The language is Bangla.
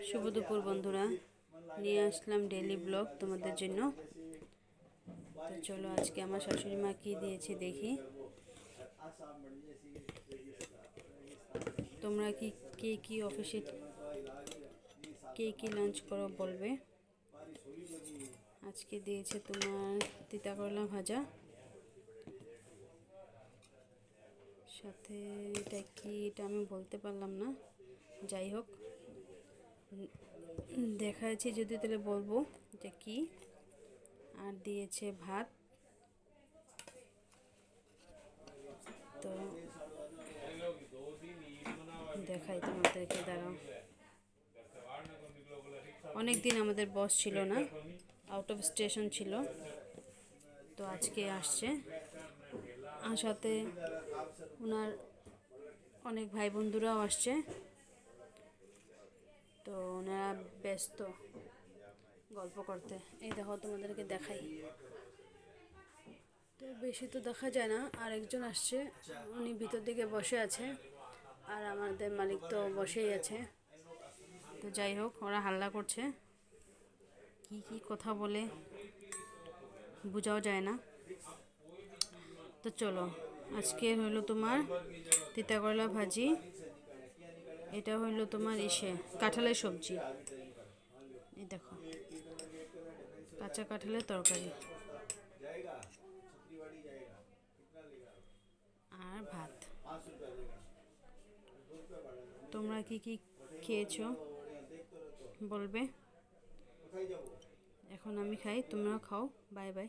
শুভ দুপুর বন্ধুরা, নিয়ে আসলাম ডেইলি ব্লগ তোমাদের জন্য। তো চলো আজকে আমার শাশুড়ি মা কী দিয়েছে দেখি। তোমরা কে কি অফিসে কে কি লাঞ্চ করো বলবে। আজকে দিয়েছে তোমার তিতা করলা ভাজা, সাথে এটা কি, এটা আমি বলতে পারলাম না, যাই হোক দেখাচ্ছি যদি তাহলে বলবো এটা কি। আর দিয়েছে ভাত। তো দেখাই তোমাদেরকে, দাঁড়াও। অনেক দিন আমাদের বস ছিল না, আউট অফ স্টেশন ছিল, তো আজকে আসছে। আর সাথে ওনার অনেক ভাই বন্ধুরাও আসছে, তো ওনারা ব্যস্ত গল্প করতে। এই দেখো তোমাদেরকে দেখাই, তো বেশি তো দেখা যায় না। আর একজন আসছে, উনি ভিতর দিকে বসে আছে, আর আমাদের মালিক তো বসেই আছে। তো যাই হোক, ওরা হাল্লা করছে, কি কি কথা বলে বোঝাও যায় না। তো চলো, আজকে হইলো তোমার তিতা করলা ভাজি, এটা হইলো তোমার কাঁঠালের সবজি, এই দেখো কাঁচা কাঁঠালের তরকারি আর ভাত। তোমরা কি কি খেয়েছো বলবে। এখন আমি খাই, তোমরাও খাও। Bye bye.